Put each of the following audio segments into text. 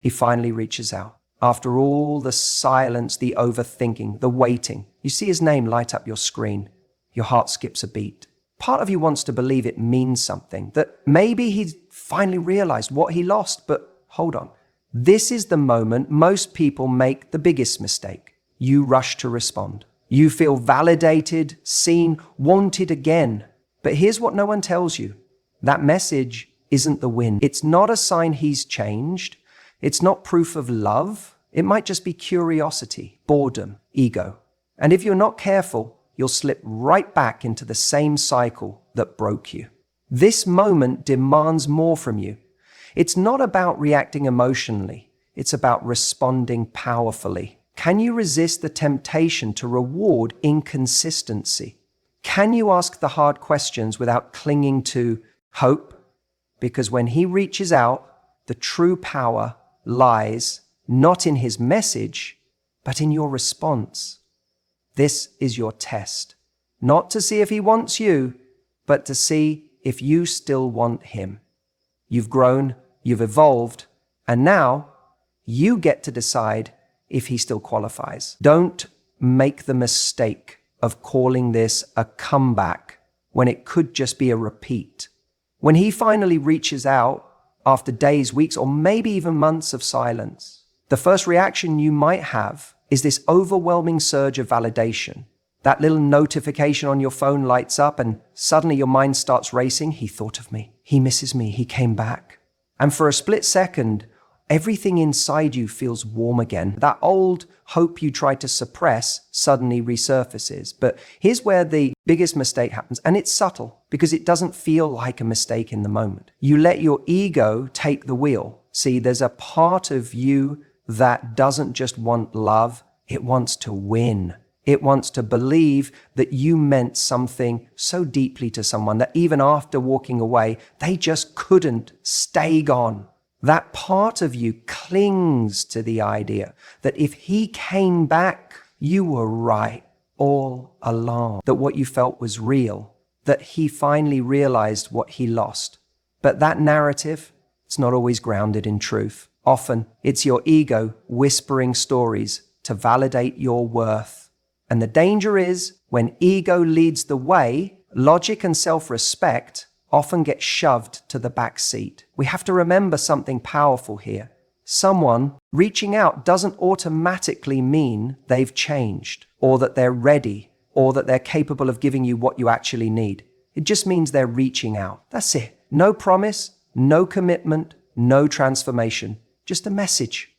He finally reaches out. After all the silence, the overthinking, the waiting, you see his name light up your screen. Your heart skips a beat. Part of you wants to believe it means something, that maybe he's finally realized what he lost, but hold on. This is the moment most people make the biggest mistake. You rush to respond. You feel validated, seen, wanted again. But here's what no one tells you. That message isn't the win. It's not a sign he's changed. It's not proof of love. It might just be curiosity, boredom, ego. And if you're not careful, you'll slip right back into the same cycle that broke you. This moment demands more from you. It's not about reacting emotionally. It's about responding powerfully. Can you resist the temptation to reward inconsistency? Can you ask the hard questions without clinging to hope? Because when he reaches out, the true power lies not in his message, but in your response. This is your test, not to see if he wants you, but to see if you still want him. You've grown, you've evolved, and now you get to decide if he still qualifies. Don't make the mistake of calling this a comeback when it could just be a repeat. When he finally reaches out after days, weeks, or maybe even months of silence, the first reaction you might have is this overwhelming surge of validation. That little notification on your phone lights up and suddenly your mind starts racing. He thought of me. He misses me. He came back. And for a split second, everything inside you feels warm again. That old hope you tried to suppress suddenly resurfaces. But here's where the biggest mistake happens, and it's subtle because it doesn't feel like a mistake in the moment. You let your ego take the wheel. See, there's a part of you that doesn't just want love, it wants to win. It wants to believe that you meant something so deeply to someone that even after walking away, they just couldn't stay gone. That part of you clings to the idea that if he came back, you were right all along, that what you felt was real, that he finally realized what he lost. But that narrative, it's not always grounded in truth. Often, it's your ego whispering stories to validate your worth. And the danger is, when ego leads the way, logic and self-respect often get shoved to the back seat. We have to remember something powerful here. Someone reaching out doesn't automatically mean they've changed, or that they're ready, or that they're capable of giving you what you actually need. It just means they're reaching out. That's it. No promise, no commitment, no transformation. Just a message.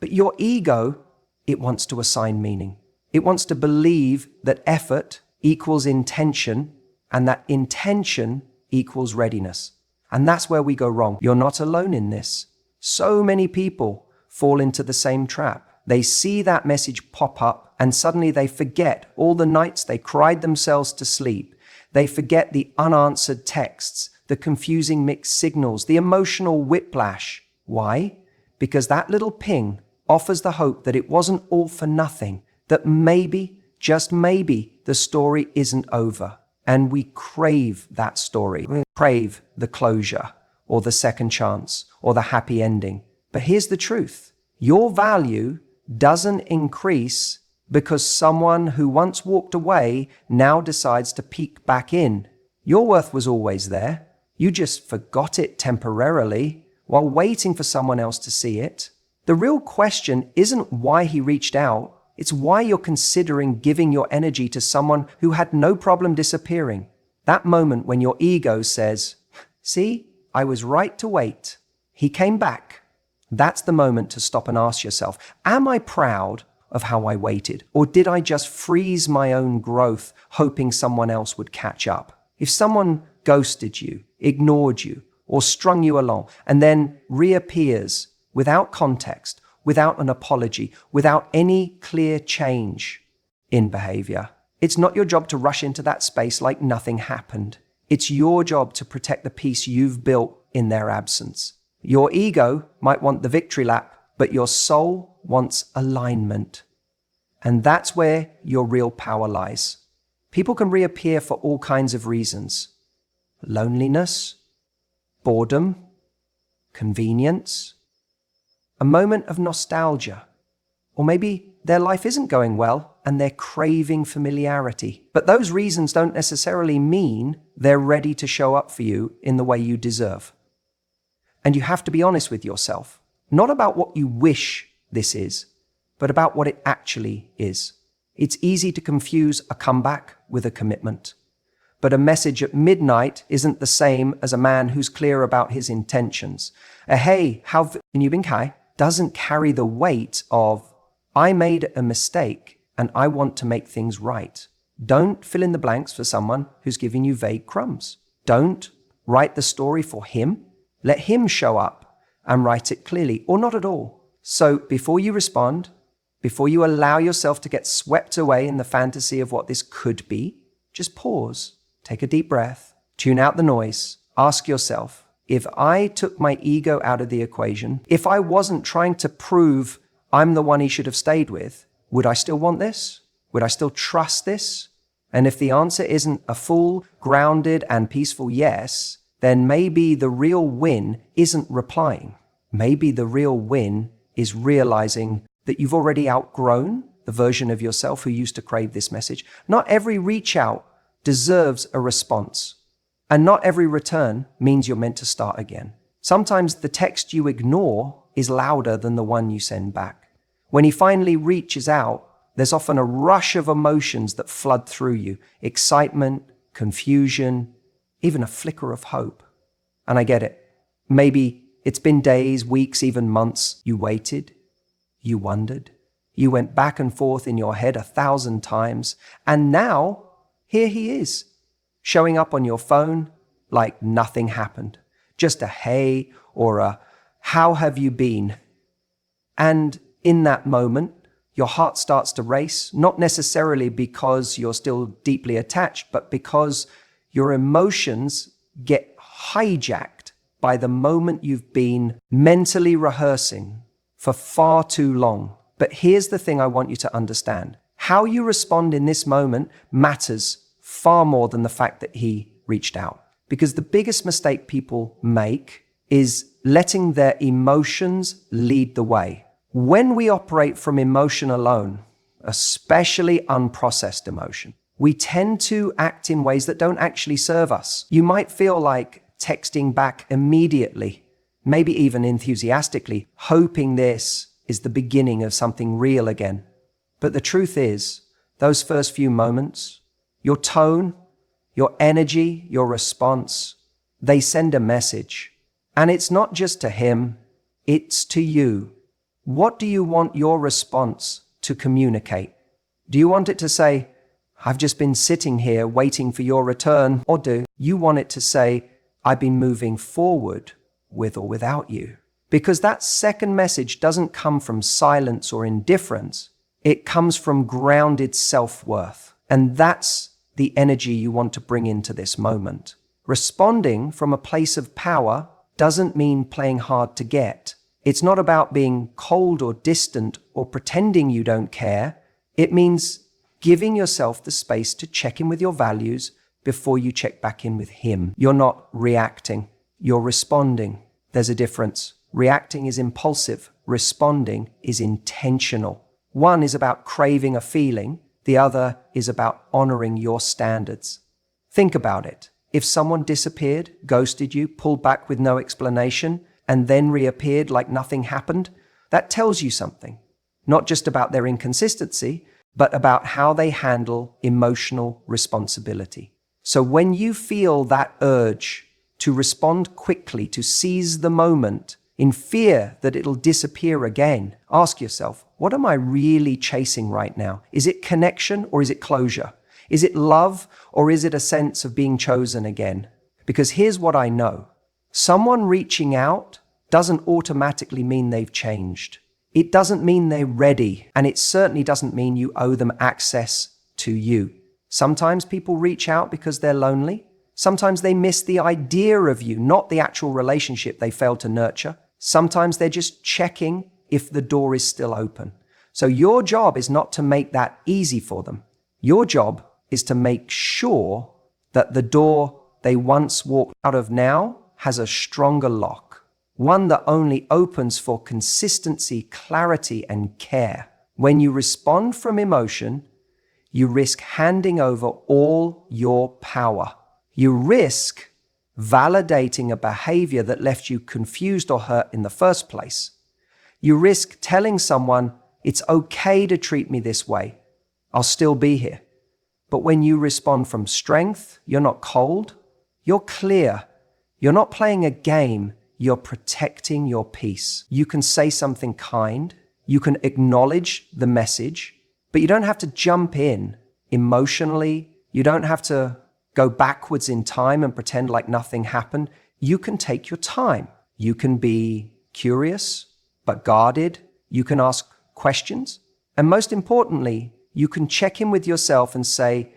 But your ego, it wants to assign meaning. It wants to believe that effort equals intention, and that intention equals readiness. And that's where we go wrong. You're not alone in this. So many people fall into the same trap. They see that message pop up, and suddenly they forget all the nights they cried themselves to sleep. They forget the unanswered texts, the confusing mixed signals, the emotional whiplash. Why? Because that little ping offers the hope that it wasn't all for nothing, that maybe, just maybe, the story isn't over. And we crave that story. We crave the closure, or the second chance, or the happy ending. But here's the truth. Your value doesn't increase because someone who once walked away now decides to peek back in. Your worth was always there. You just forgot it temporarily while waiting for someone else to see it. The real question isn't why he reached out. It's why you're considering giving your energy to someone who had no problem disappearing. That moment when your ego says, see, I was right to wait. He came back. That's the moment to stop and ask yourself, am I proud of how I waited? Or did I just freeze my own growth, hoping someone else would catch up? If someone ghosted you, ignored you, or strung you along, and then reappears without context, without an apology, without any clear change in behavior, it's not your job to rush into that space like nothing happened. It's your job to protect the peace you've built in their absence. Your ego might want the victory lap, but your soul wants alignment. And that's where your real power lies. People can reappear for all kinds of reasons. Loneliness, boredom, convenience. a moment of nostalgia. Or maybe their life isn't going well and they're craving familiarity. But those reasons don't necessarily mean they're ready to show up for you in the way you deserve. And you have to be honest with yourself, not about what you wish this is, but about what it actually is. It's easy to confuse a comeback with a commitment. But a message at midnight isn't the same as a man who's clear about his intentions. A hey, how have you been, Kai? Doesn't carry the weight of, I made a mistake and I want to make things right. Don't fill in the blanks for someone who's giving you vague crumbs. Don't write the story for him. Let him show up and write it clearly, or not at all. So before you respond, before you allow yourself to get swept away in the fantasy of what this could be, just pause, take a deep breath, tune out the noise, ask yourself, if I took my ego out of the equation, if I wasn't trying to prove I'm the one he should have stayed with, would I still want this? Would I still trust this? And if the answer isn't a full, grounded, and peaceful yes, then maybe the real win isn't replying. Maybe the real win is realizing that you've already outgrown the version of yourself who used to crave this message. Not every reach out deserves a response. And not every return means you're meant to start again. Sometimes the text you ignore is louder than the one you send back. When he finally reaches out, there's often a rush of emotions that flood through you. Excitement, confusion, even a flicker of hope. And I get it. Maybe it's been days, weeks, even months. You waited. You wondered. You went back and forth in your head 1,000 times. And now, here he is, showing up on your phone like nothing happened. Just a hey or a how have you been? And in that moment, your heart starts to race, not necessarily because you're still deeply attached, but because your emotions get hijacked by the moment you've been mentally rehearsing for far too long. But here's the thing I want you to understand. How you respond in this moment matters far more than the fact that he reached out. Because the biggest mistake people make is letting their emotions lead the way. When we operate from emotion alone, especially unprocessed emotion, we tend to act in ways that don't actually serve us. You might feel like texting back immediately, maybe even enthusiastically, hoping this is the beginning of something real again. But the truth is, those first few moments, your tone, your energy, your response, they send a message. And it's not just to him, it's to you. What do you want your response to communicate? Do you want it to say, I've just been sitting here waiting for your return? Or do you want it to say, I've been moving forward with or without you? Because that second message doesn't come from silence or indifference. It comes from grounded self-worth. And that's the energy you want to bring into this moment. Responding from a place of power doesn't mean playing hard to get. It's not about being cold or distant or pretending you don't care. It means giving yourself the space to check in with your values before you check back in with him. You're not reacting, you're responding. There's a difference. Reacting is impulsive. Responding is intentional. One is about craving a feeling. The other is about honoring your standards. Think about it. If someone disappeared, ghosted you, pulled back with no explanation, and then reappeared like nothing happened, that tells you something. Not just about their inconsistency, but about how they handle emotional responsibility. So when you feel that urge to respond quickly, to seize the moment, in fear that it'll disappear again, ask yourself, what am I really chasing right now? Is it connection or is it closure? Is it love or is it a sense of being chosen again? Because here's what I know. Someone reaching out doesn't automatically mean they've changed. It doesn't mean they're ready, and it certainly doesn't mean you owe them access to you. Sometimes people reach out because they're lonely. Sometimes they miss the idea of you, not the actual relationship they failed to nurture. Sometimes they're just checking if the door is still open. So your job is not to make that easy for them. Your job is to make sure that the door they once walked out of now has a stronger lock. one that only opens for consistency, clarity, and care. When you respond from emotion, you risk handing over all your power. You risk validating a behavior that left you confused or hurt in the first place. You risk telling someone, it's okay to treat me this way. I'll still be here. But when you respond from strength, you're not cold, you're clear. You're not playing a game, you're protecting your peace. You can say something kind, you can acknowledge the message, but you don't have to jump in emotionally. You don't have to go backwards in time and pretend like nothing happened. You can take your time. You can be curious, but guarded. You can ask questions. And most importantly, you can check in with yourself and say,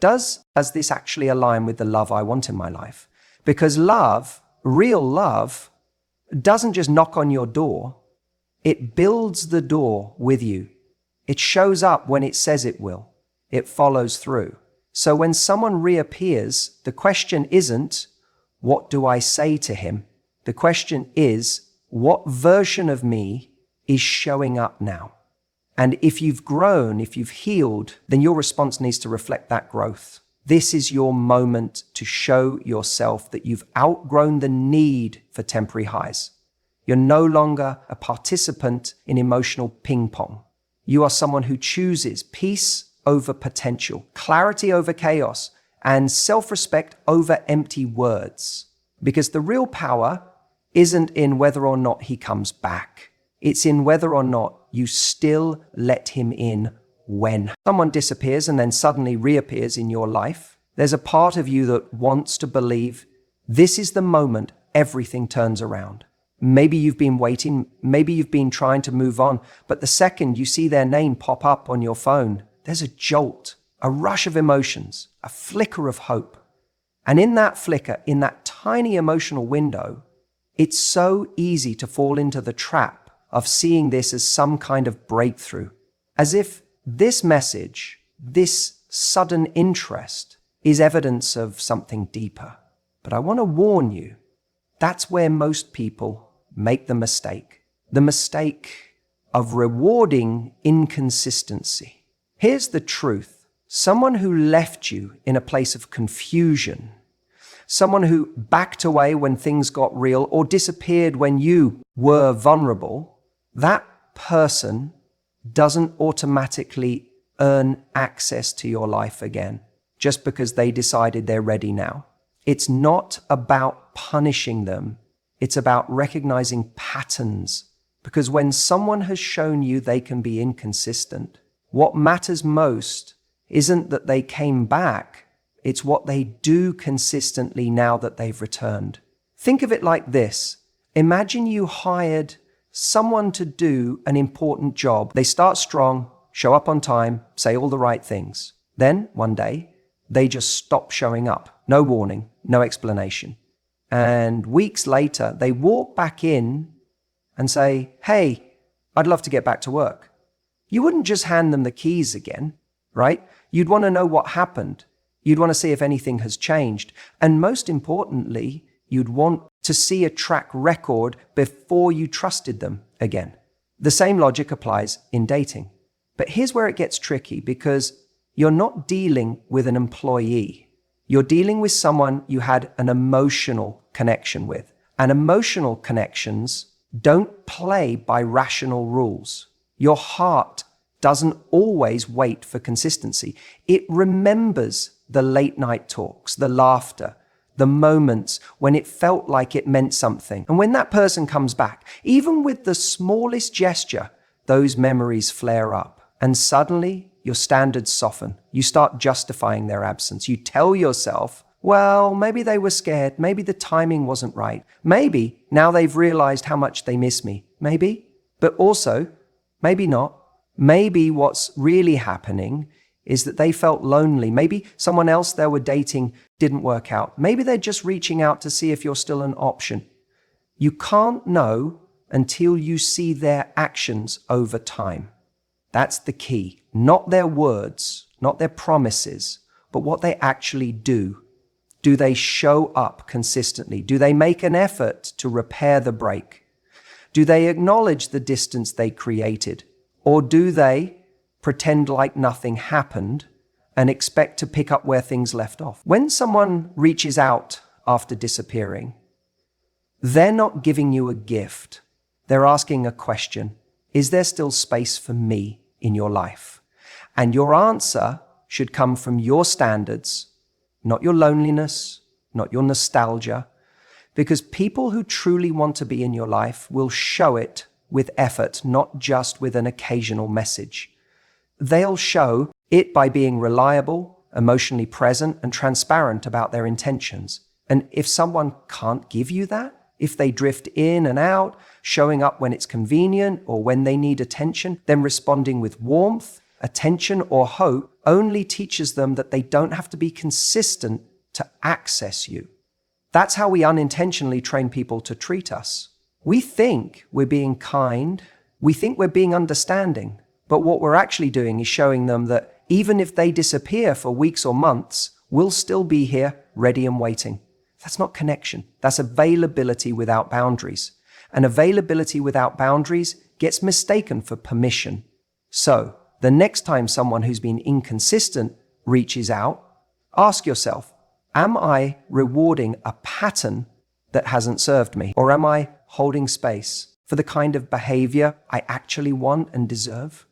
does this actually align with the love I want in my life? Because love, real love, doesn't just knock on your door. It builds the door with you. It shows up when it says it will. It follows through. So when someone reappears, the question isn't, what do I say to him? The question is, what version of me is showing up now? And if you've grown, if you've healed, then your response needs to reflect that growth. This is your moment to show yourself that you've outgrown the need for temporary highs. You're no longer a participant in emotional ping pong. You are someone who chooses peace over potential, clarity over chaos, and self-respect over empty words. Because the real power isn't in whether or not he comes back. It's in whether or not you still let him in when. Someone disappears and then suddenly reappears in your life. There's a part of you that wants to believe this is the moment everything turns around. Maybe you've been waiting, maybe you've been trying to move on, but the second you see their name pop up on your phone, there's a jolt, a rush of emotions, a flicker of hope. And in that flicker, in that tiny emotional window, it's so easy to fall into the trap of seeing this as some kind of breakthrough, as if this message, this sudden interest, is evidence of something deeper. But I want to warn you, that's where most people make the mistake of rewarding inconsistency. Here's the truth. Someone who left you in a place of confusion, someone who backed away when things got real or disappeared when you were vulnerable, that person doesn't automatically earn access to your life again just because they decided they're ready now. It's not about punishing them. It's about recognizing patterns. Because when someone has shown you they can be inconsistent, what matters most isn't that they came back. It's what they do consistently now that they've returned. Think of it like this. Imagine you hired someone to do an important job. They start strong, show up on time, say all the right things. Then, one day, they just stop showing up. No warning, no explanation. And weeks later, they walk back in and say, hey, I'd love to get back to work. You wouldn't just hand them the keys again, right? You'd want to know what happened. You'd want to see if anything has changed. And most importantly, you'd want to see a track record before you trusted them again. The same logic applies in dating. But here's where it gets tricky, because you're not dealing with an employee. You're dealing with someone you had an emotional connection with. And emotional connections don't play by rational rules. Your heart doesn't always wait for consistency. It remembers the late night talks, the laughter, the moments when it felt like it meant something. And when that person comes back, even with the smallest gesture, those memories flare up. And suddenly your standards soften. You start justifying their absence. You tell yourself, well, maybe they were scared. Maybe the timing wasn't right. Maybe now they've realized how much they miss me. Maybe. But also, maybe not. Maybe what's really happening is that they felt lonely. Maybe someone else they were dating didn't work out. Maybe they're just reaching out to see if you're still an option. You can't know until you see their actions over time. That's the key. Not their words, not their promises, but what they actually do. Do they show up consistently? Do they make an effort to repair the break? Do they acknowledge the distance they created? Or do they pretend like nothing happened and expect to pick up where things left off? When someone reaches out after disappearing, they're not giving you a gift. They're asking a question. Is there still space for me in your life? And your answer should come from your standards, not your loneliness, not your nostalgia, because people who truly want to be in your life will show it with effort, not just with an occasional message. They'll show it by being reliable, emotionally present, and transparent about their intentions. And if someone can't give you that, if they drift in and out, showing up when it's convenient or when they need attention, then responding with warmth, attention, or hope only teaches them that they don't have to be consistent to access you. That's how we unintentionally train people to treat us. We think we're being kind, we think we're being understanding, but what we're actually doing is showing them that even if they disappear for weeks or months, we'll still be here, ready and waiting. That's not connection. That's availability without boundaries. And availability without boundaries gets mistaken for permission. So, the next time someone who's been inconsistent reaches out, ask yourself, am I rewarding a pattern that hasn't served me? Or am I holding space for the kind of behavior I actually want and deserve?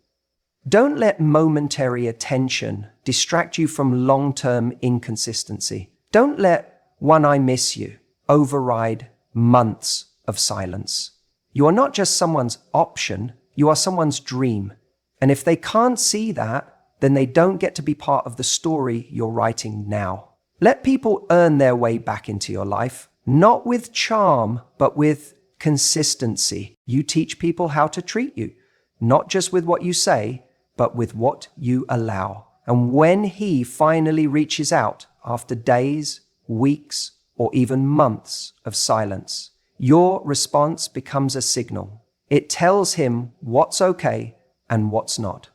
Don't let momentary attention distract you from long-term inconsistency. Don't let one "I miss you" override months of silence. You are not just someone's option, you are someone's dream. And if they can't see that, then they don't get to be part of the story you're writing now. Let people earn their way back into your life, not with charm, but with consistency. You teach people how to treat you, not just with what you say, but with what you allow. And when he finally reaches out after days, weeks, or even months of silence, your response becomes a signal. It tells him what's okay and what's not.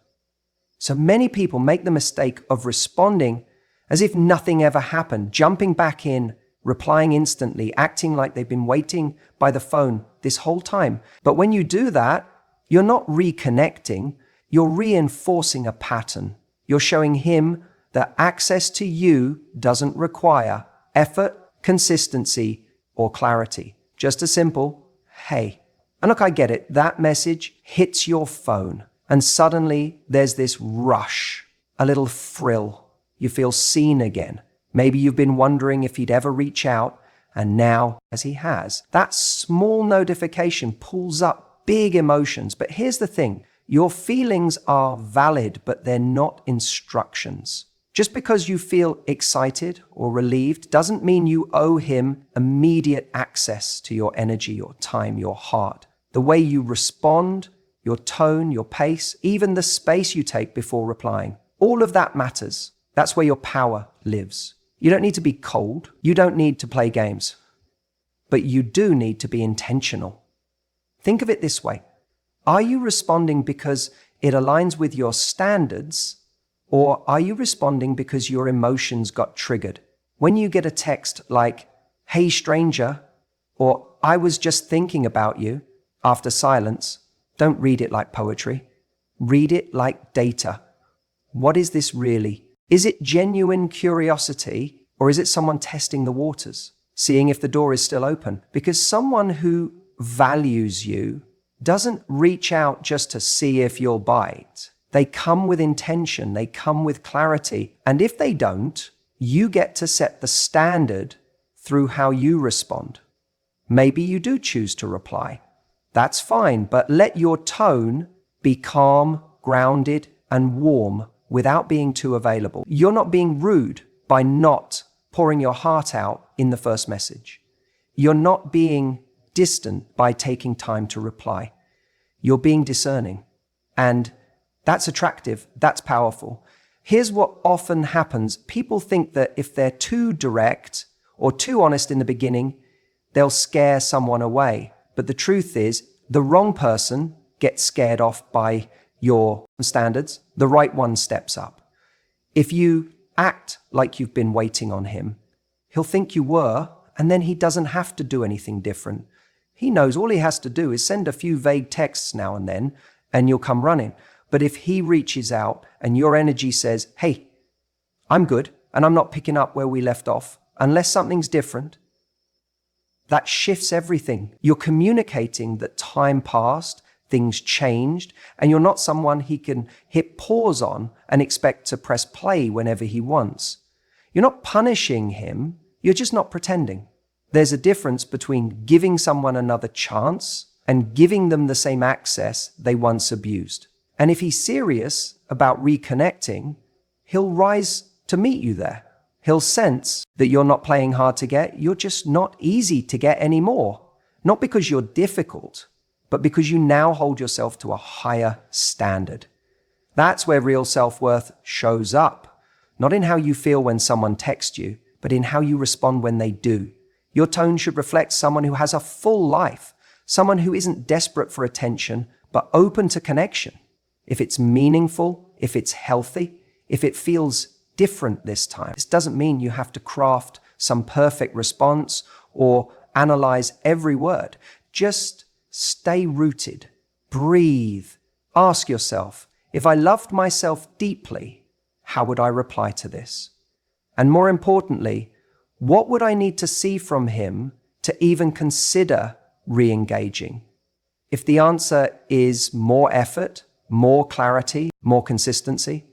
So many people make the mistake of responding as if nothing ever happened, jumping back in, replying instantly, acting like they've been waiting by the phone this whole time. But when you do that, you're not reconnecting, you're reinforcing a pattern. You're showing him that access to you doesn't require effort, consistency, or clarity. Just a simple, hey. And look, I get it. That message hits your phone, and suddenly there's this rush, a little thrill. You feel seen again. Maybe you've been wondering if he'd ever reach out, and now, as he has, that small notification pulls up big emotions. But here's the thing. Your feelings are valid, but they're not instructions. Just because you feel excited or relieved doesn't mean you owe him immediate access to your energy, your time, your heart. The way you respond, your tone, your pace, even the space you take before replying, all of that matters. That's where your power lives. You don't need to be cold. You don't need to play games. But you do need to be intentional. Think of it this way. Are you responding because it aligns with your standards? Or are you responding because your emotions got triggered? When you get a text like, "Hey stranger," or "I was just thinking about you," after silence, don't read it like poetry. Read it like data. What is this really? Is it genuine curiosity, or is it someone testing the waters, seeing if the door is still open? Because someone who values you doesn't reach out just to see if you'll bite. They come with intention, they come with clarity. And if they don't, you get to set the standard through how you respond. Maybe you do choose to reply. That's fine, but let your tone be calm, grounded, and warm without being too available. You're not being rude by not pouring your heart out in the first message. You're not being distant by taking time to reply. You're being discerning. And that's attractive. That's powerful. Here's what often happens. People think that if they're too direct or too honest in the beginning, they'll scare someone away. But the truth is, the wrong person gets scared off by your standards. The right one steps up. If you act like you've been waiting on him, He'll think you were, and then he doesn't have to do anything different. He knows all he has to do is send a few vague texts now and then, and you'll come running. But if he reaches out and your energy says, hey, I'm good, and I'm not picking up where we left off, unless something's different, that shifts everything. You're communicating that time passed, things changed, and you're not someone he can hit pause on and expect to press play whenever he wants. You're not punishing him, you're just not pretending. There's a difference between giving someone another chance and giving them the same access they once abused. And if he's serious about reconnecting, he'll rise to meet you there. He'll sense that you're not playing hard to get, you're just not easy to get anymore. Not because you're difficult, but because you now hold yourself to a higher standard. That's where real self-worth shows up. Not in how you feel when someone texts you, but in how you respond when they do. Your tone should reflect someone who has a full life, someone who isn't desperate for attention, but open to connection. If it's meaningful, if it's healthy, if it feels different this time. This doesn't mean you have to craft some perfect response or analyze every word. Just stay rooted, breathe, ask yourself, if I loved myself deeply, how would I reply to this? And more importantly, what would I need to see from him to even consider re-engaging? If the answer is more effort, more clarity, more consistency,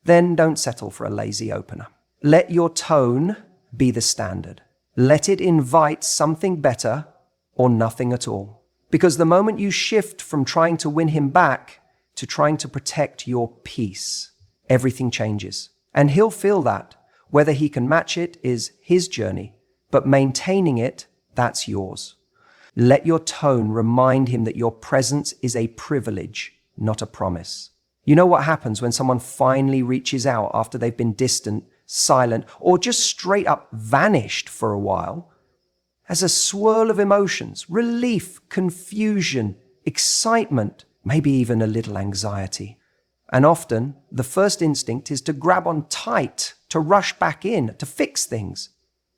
then don't settle for a lazy opener. Let your tone be the standard. Let it invite something better or nothing at all. Because the moment you shift from trying to win him back to trying to protect your peace, everything changes. And he'll feel that. Whether he can match it is his journey, but maintaining it, that's yours. Let your tone remind him that your presence is a privilege, not a promise. You know what happens when someone finally reaches out after they've been distant, silent, or just straight up vanished for a while? As a swirl of emotions, relief, confusion, excitement, maybe even a little anxiety. And often, the first instinct is to grab on tight, to rush back in, to fix things,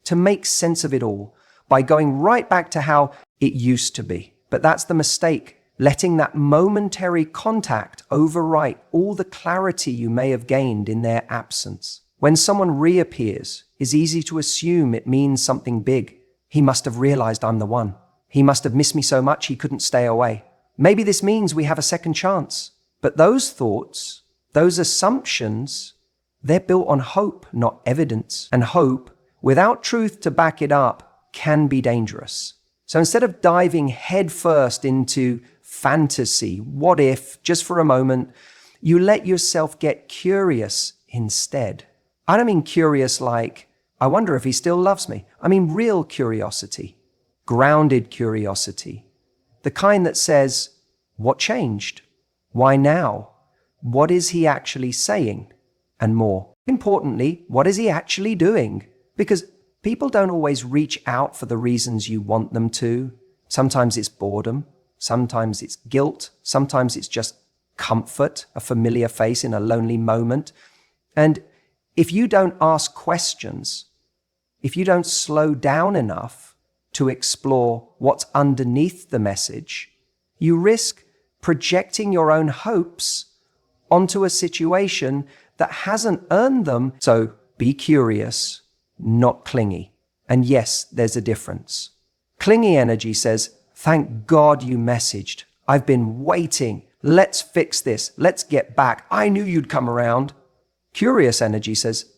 to make sense of it all by going right back to how it used to be. But that's the mistake. Letting that momentary contact overwrite all the clarity you may have gained in their absence. When someone reappears, it's easy to assume it means something big. He must have realized I'm the one. He must have missed me so much he couldn't stay away. Maybe this means we have a second chance. But those thoughts, those assumptions, they're built on hope, not evidence. And hope, without truth to back it up, can be dangerous. So instead of diving headfirst into fantasy, what if, just for a moment, you let yourself get curious instead. I don't mean curious like, I wonder if he still loves me. I mean real curiosity, grounded curiosity, the kind that says, what changed? Why now? What is he actually saying? And more importantly, what is he actually doing? Because people don't always reach out for the reasons you want them to. Sometimes it's boredom. Sometimes it's guilt. Sometimes it's just comfort, a familiar face in a lonely moment. And if you don't ask questions, if you don't slow down enough to explore what's underneath the message, you risk projecting your own hopes onto a situation that hasn't earned them. So be curious, not clingy. And yes, there's a difference. Clingy energy says, thank God you messaged. I've been waiting. Let's fix this. Let's get back. I knew you'd come around. Curious energy says,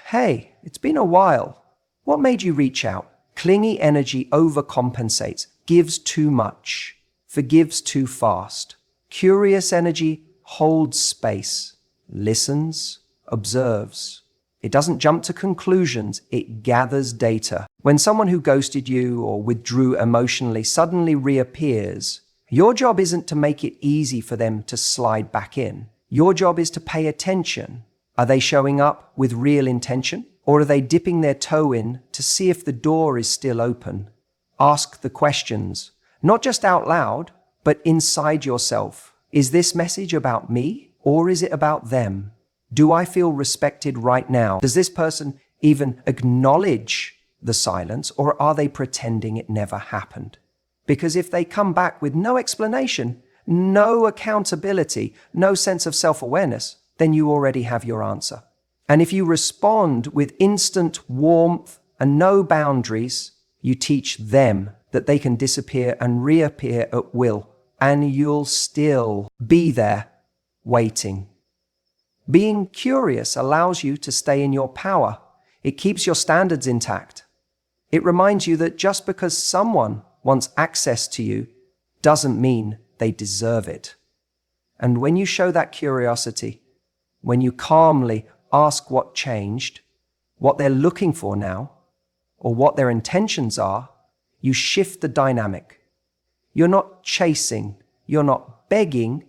hey, it's been a while. What made you reach out? Clingy energy overcompensates, gives too much, forgives too fast. Curious energy holds space, listens, observes. It doesn't jump to conclusions, it gathers data. When someone who ghosted you or withdrew emotionally suddenly reappears, your job isn't to make it easy for them to slide back in. Your job is to pay attention. Are they showing up with real intention? Or are they dipping their toe in to see if the door is still open? Ask the questions, not just out loud, but inside yourself. Is this message about me or is it about them? Do I feel respected right now? Does this person even acknowledge the silence, or are they pretending it never happened? Because if they come back with no explanation, no accountability, no sense of self-awareness, then you already have your answer. And if you respond with instant warmth and no boundaries, you teach them that they can disappear and reappear at will, and you'll still be there waiting. Being curious allows you to stay in your power. It keeps your standards intact. It reminds you that just because someone wants access to you doesn't mean they deserve it. And when you show that curiosity, when you calmly ask what changed, what they're looking for now, or what their intentions are, you shift the dynamic. You're not chasing, you're not begging,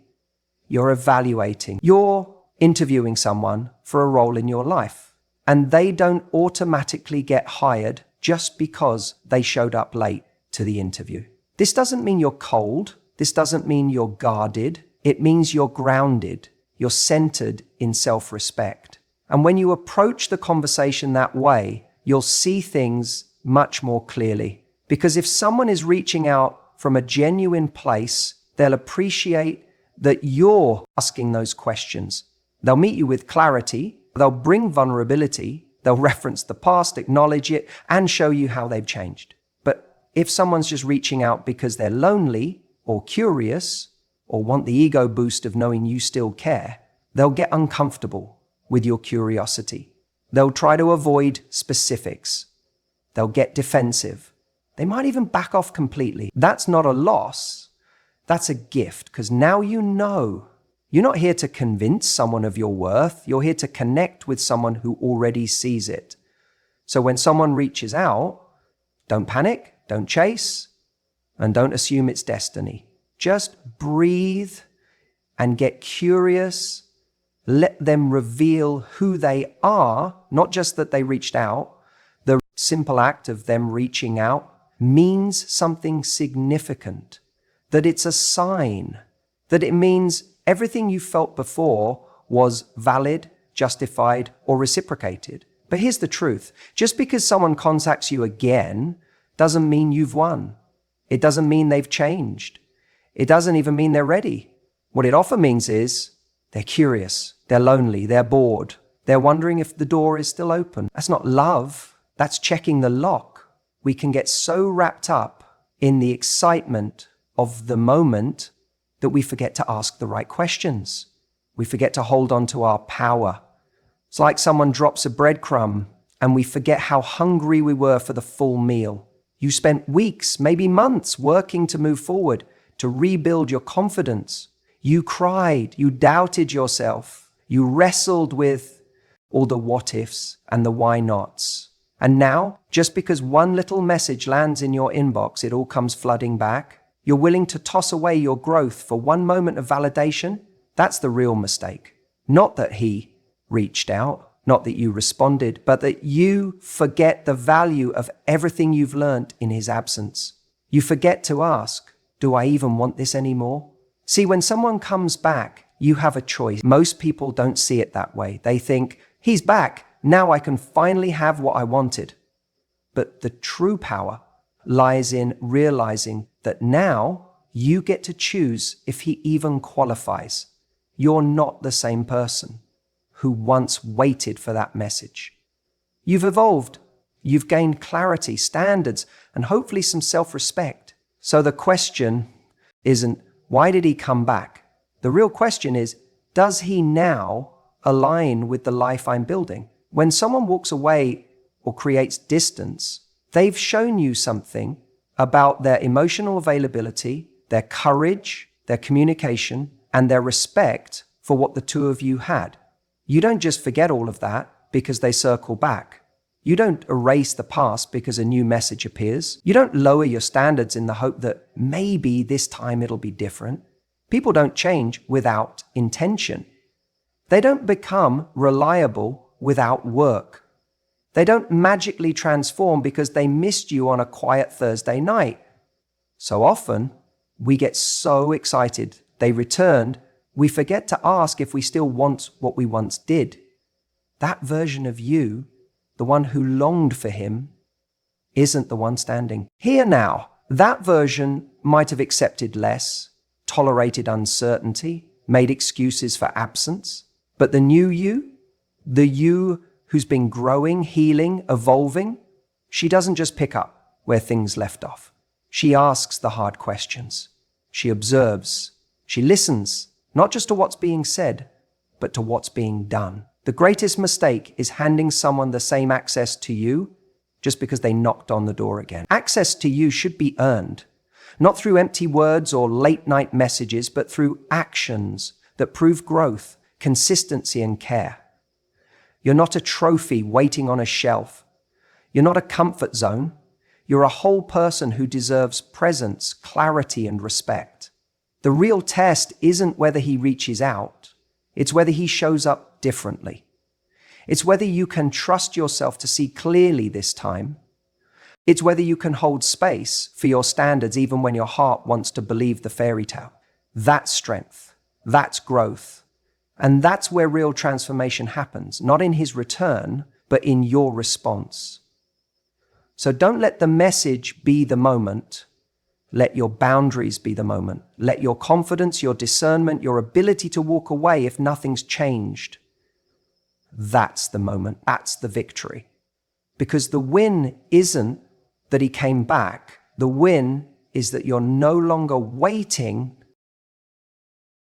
you're evaluating. You're interviewing someone for a role in your life, and they don't automatically get hired just because they showed up late to the interview. This doesn't mean you're cold. This doesn't mean you're guarded. It means you're grounded. You're centered in self-respect. And when you approach the conversation that way, you'll see things much more clearly. Because if someone is reaching out from a genuine place, they'll appreciate that you're asking those questions. They'll meet you with clarity. They'll bring vulnerability. They'll reference the past, acknowledge it, and show you how they've changed. But if someone's just reaching out because they're lonely or curious or want the ego boost of knowing you still care, they'll get uncomfortable with your curiosity. They'll try to avoid specifics. They'll get defensive. They might even back off completely. That's not a loss. That's a gift, because now you know. You're not here to convince someone of your worth. You're here to connect with someone who already sees it. So when someone reaches out, don't panic, don't chase, and don't assume it's destiny. Just breathe and get curious. Let them reveal who they are, not just that they reached out. The simple act of them reaching out means something significant, that it's a sign, that it means everything you felt before was valid, justified, or reciprocated. But here's the truth. Just because someone contacts you again doesn't mean you've won. It doesn't mean they've changed. It doesn't even mean they're ready. What it often means is they're curious, they're lonely, they're bored, they're wondering if the door is still open. That's not love. That's checking the lock. We can get so wrapped up in the excitement of the moment that we forget to ask the right questions. We forget to hold on to our power. It's like someone drops a breadcrumb and we forget how hungry we were for the full meal. You spent weeks, maybe months, working to move forward, to rebuild your confidence. You cried, you doubted yourself, you wrestled with all the what ifs and the why nots. And now, just because one little message lands in your inbox, it all comes flooding back. You're willing to toss away your growth for one moment of validation? That's the real mistake. Not that he reached out, not that you responded, but that you forget the value of everything you've learned in his absence. You forget to ask, do I even want this anymore? See, when someone comes back, you have a choice. Most people don't see it that way. They think, he's back, now I can finally have what I wanted. But the true power lies in realizing that now you get to choose if he even qualifies. You're not the same person who once waited for that message. You've evolved. You've gained clarity, standards, and hopefully some self-respect. So the question isn't, why did he come back? The real question is, does he now align with the life I'm building? When someone walks away or creates distance, they've shown you something about their emotional availability, their courage, their communication, and their respect for what the two of you had. You don't just forget all of that because they circle back. You don't erase the past because a new message appears. You don't lower your standards in the hope that maybe this time it'll be different. People don't change without intention. They don't become reliable without work. They don't magically transform because they missed you on a quiet Thursday night. So often, we get so excited they returned, we forget to ask if we still want what we once did. That version of you, the one who longed for him, isn't the one standing. Here now, that version might have accepted less, tolerated uncertainty, made excuses for absence. But the new you, the you who's been growing, healing, evolving, she doesn't just pick up where things left off. She asks the hard questions. She observes. She listens, not just to what's being said, but to what's being done. The greatest mistake is handing someone the same access to you just because they knocked on the door again. Access to you should be earned, not through empty words or late-night messages, but through actions that prove growth, consistency, and care. You're not a trophy waiting on a shelf. You're not a comfort zone. You're a whole person who deserves presence, clarity, and respect. The real test isn't whether he reaches out. It's whether he shows up differently. It's whether you can trust yourself to see clearly this time. It's whether you can hold space for your standards even when your heart wants to believe the fairy tale. That's strength. That's growth. And that's where real transformation happens, not in his return, but in your response. So don't let the message be the moment. Let your boundaries be the moment. Let your confidence, your discernment, your ability to walk away if nothing's changed. That's the moment. That's the victory. Because the win isn't that he came back. The win is that you're no longer waiting